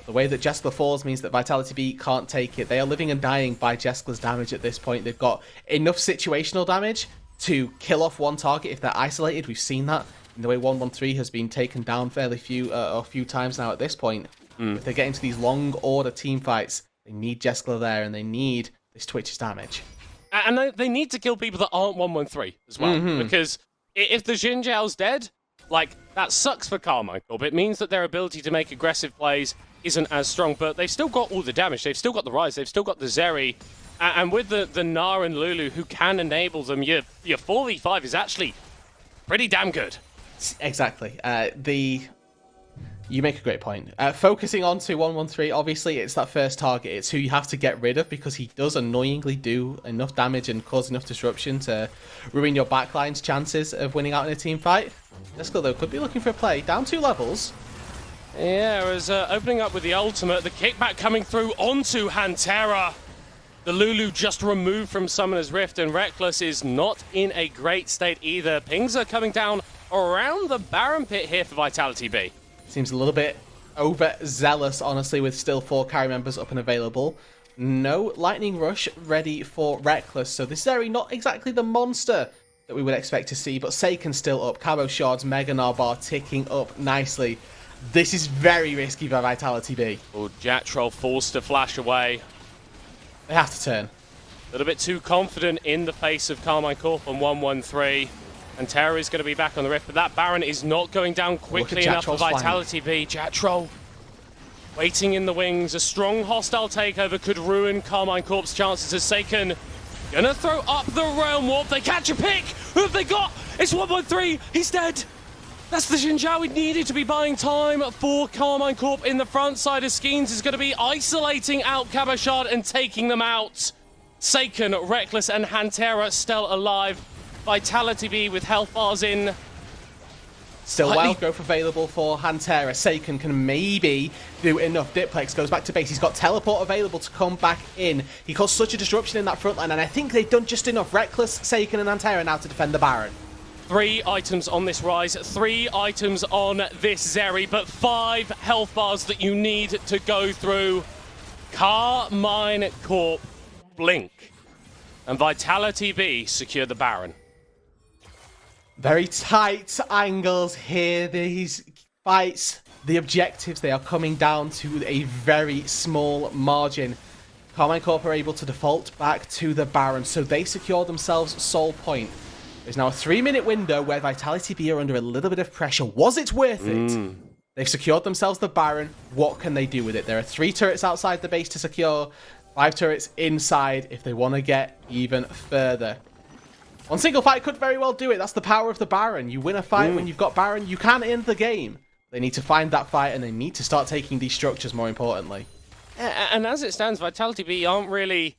The way that Jeskla falls means that Vitality B can't take it. They are living and dying by Jeskla's damage at this point. They've got enough situational damage to kill off one target if they're isolated. We've seen that in the way 113 has been taken down fairly a few times now at this point. If they get into these long order team fights, they need Jeskla there and they need this Twitch's damage. And they need to kill people that aren't 113 as well. Because if the Xin Zhao's dead, like, that sucks for Carmine Corp. It means that their ability to make aggressive plays isn't as strong, but they've still got all the damage. They've still got the Rise. They've still got the Zeri. And with the Gnar and Lulu who can enable them, your 4v5 is actually pretty damn good. Exactly. You make a great point. Focusing on to 113, obviously it's that first target. It's who you have to get rid of because he does annoyingly do enough damage and cause enough disruption to ruin your backline's chances of winning out in a team fight. Jeskla, though, could be looking for a play. Down 2 levels. Yeah, as opening up with the ultimate, the kickback coming through onto Hantera. The Lulu just removed from Summoner's Rift, and Reckless is not in a great state either. Pings are coming down around the Baron Pit here for Vitality B. Seems a little bit overzealous, honestly, with still 4 carry members up and available. No Lightning Rush ready for Reckless, so this is Zeri not exactly the monster that we would expect to see, but Seiken still up. Cabo Shard's Mega Gnar bar ticking up nicely. This is very risky by Vitality B. Oh, Jatroll forced to flash away. They have to turn. A little bit too confident in the face of Carmine Corp on 113. And Terra is going to be back on the rift, but that Baron is not going down quickly enough for Vitality B. Jatroll waiting in the wings. A strong hostile takeover could ruin Carmine Corp's chances as Seiken gonna throw up the Realm Warp. They catch a pick. Who have they got? It's 113. He's dead. That's the Xin Zhao we needed to be buying time for Carmine Corp in the front side as Skeens is going to be isolating out Cabochard and taking them out. Seiken, Reckless, and Hantera still alive. Vitality B with health bars in. Still wild growth available for Hantera. Seiken can maybe do enough. Diplex goes back to base. He's got teleport available to come back in. He caused such a disruption in that front line, and I think they've done just enough. Reckless, Seiken, and Hantera now to defend the Baron. 3 items on this Rise, 3 items on this Zeri, but 5 health bars that you need to go through. Carmine Corp blink, and Vitality B secure the Baron. Very tight angles here. These fights, the objectives, they are coming down to a very small margin. Carmine Corp are able to default back to the Baron, so they secure themselves Soul Point. There's now a 3-minute window where Vitality B are under a little bit of pressure. Was it worth it? They've secured themselves the Baron. What can they do with it? There are 3 turrets outside the base to secure, 5 turrets inside if they want to get even further. One single fight could very well do it. That's the power of the Baron. You win a fight when you've got Baron, you can end the game. They need to find that fight, and they need to start taking these structures more importantly. And as it stands, Vitality B aren't really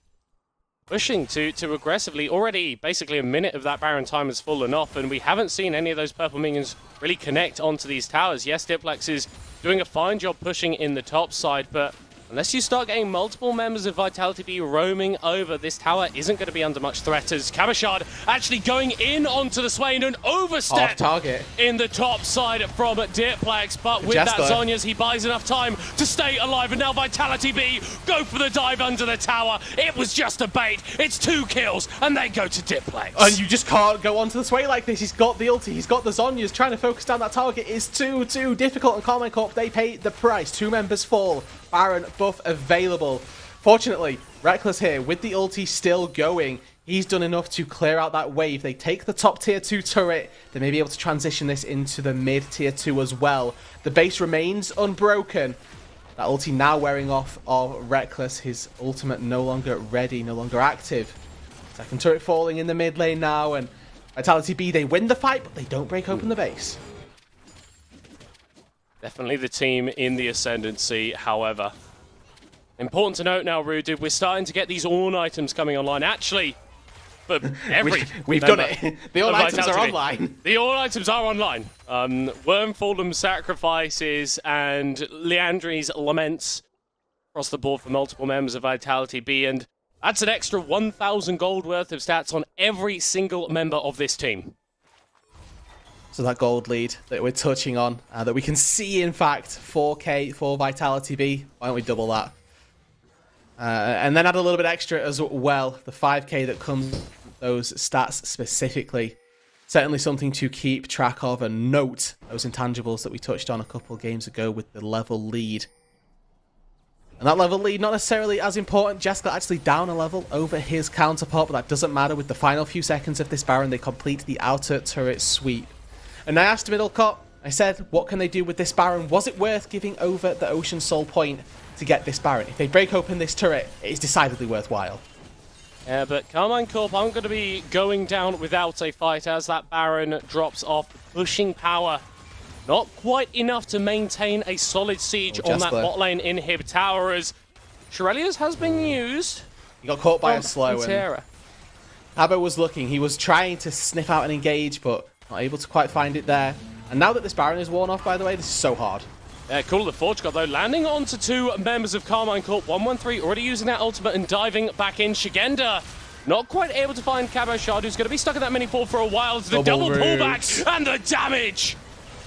pushing to aggressively. Already, basically a minute of that Baron time has fallen off, and we haven't seen any of those purple minions really connect onto these towers. Yes, Diplex is doing a fine job pushing in the top side, but unless you start getting multiple members of Vitality B roaming over, this tower isn't going to be under much threat as Cabochard actually going in onto the Swain and overstep Off target in the top side from Diplex, but with that Zhonya's, he buys enough time to stay alive, and now Vitality B go for the dive under the tower. It was just a bait. It's 2 kills, and they go to Diplex. And you just can't go onto the Sway like this. He's got the ulti, he's got the Zhonya's. Trying to focus down that target is too difficult, and Carmine Corp, they pay the price. 2 members fall. Baron buff available. Fortunately, Reckless here with the ulti still going. He's done enough to clear out that wave. They take the top tier 2 turret. They may be able to transition this into the mid tier 2 as well. The base remains unbroken. That ulti now wearing off of Reckless. His ultimate no longer ready, no longer active. Second turret falling in the mid lane now, and Vitality B, they win the fight, but they don't break open the base. Definitely the team in the ascendancy, however. Important to note now, Rude, we're starting to get these Ornn items coming online. Actually, for every We've done it. The Ornn items are online. The Ornn items are online. Wormfallen Sacrifices and Leandri's Laments across the board for multiple members of Vitality B, and that's an extra 1,000 gold worth of stats on every single member of this team. So that gold lead that we're touching on, that we can see, in fact, 4k for Vitality B. Why don't we double that? And then add a little bit extra as well. The 5k that comes with those stats specifically. Certainly something to keep track of and note those intangibles that we touched on a couple of games ago with the level lead. And that level lead, not necessarily as important. Jessica actually down a level over his counterpart, but that doesn't matter. With the final few seconds of this Baron, they complete the outer turret sweep. And I asked Middlecop, I said, what can they do with this Baron? Was it worth giving over the Ocean Soul Point to get this Baron? If they break open this turret, it is decidedly worthwhile. Yeah, but Carmine Corp aren't going to be going down without a fight as that Baron drops off. Pushing power, not quite enough to maintain a solid siege on that bot lane inhib tower as Shirelius has been used. He got caught by a slow, and Habbo was looking. He was trying to sniff out and engage, but not able to quite find it there. And now that this Baron is worn off, by the way, this is so hard. Yeah, cool. The Forge God, though, landing onto 2 members of Carmine Corp. 113 already using that ultimate and diving back in. Shigenda not quite able to find Cabochard, who's going to be stuck in that mini-fall for a while. It's the double pullback, and the damage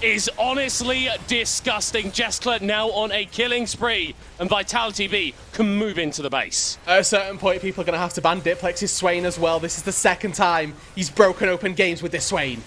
is honestly disgusting. Jeskler now on a killing spree, and Vitality B can move into the base. At a certain point, people are going to have to ban Diplex's Swain as well. This is the 2nd time he's broken open games with this Swain.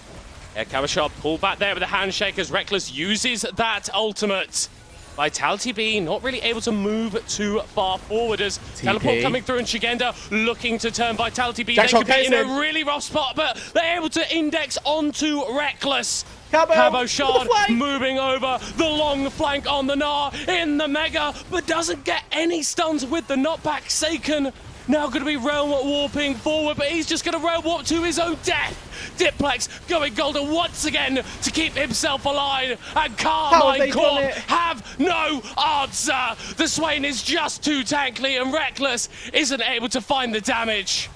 Yeah, Cabochard pulled back there with a handshake as Reckless uses that ultimate. Vitality B not really able to move too far forward as Teleport coming through and Shigenda looking to turn Vitality B. They could be in a really rough spot, but they're able to index onto Reckless. Cabo Shard moving over the long flank on the Gnar in the Mega, but doesn't get any stuns with the knockback. Saken now going to be realm warping forward, but he's just going to realm warp to his own death. Diplex going golden once again to keep himself alive, and Carmine Corp have no answer. The Swain is just too tankly, and Reckless isn't able to find the damage.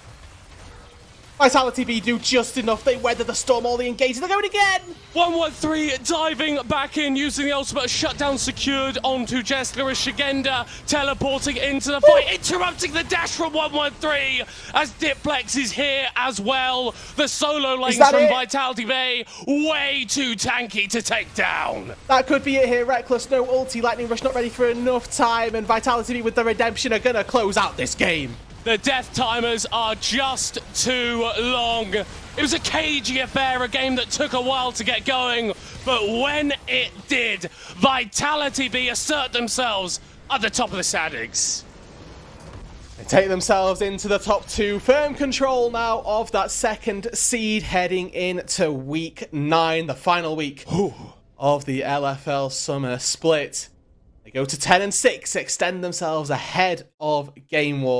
Vitality B do just enough. They weather the storm, all the engagers. They're going again. 113 diving back in, using the ultimate shutdown secured onto Jester as Shigenda teleporting into the fight, interrupting the dash from 113 as Diplex is here as well. The solo lanes from Vitality B way too tanky to take down. That could be it here. Reckless, no ulti, Lightning Rush not ready for enough time, and Vitality B with the redemption are going to close out this game. The death timers are just too long. It was a cagey affair, a game that took a while to get going, but when it did, Vitality B assert themselves at the top of the standings. They take themselves into the top 2. Firm control now of that second seed heading into week 9, the final week of the LFL Summer Split. They go to 10-6, extend themselves ahead of Game Ward.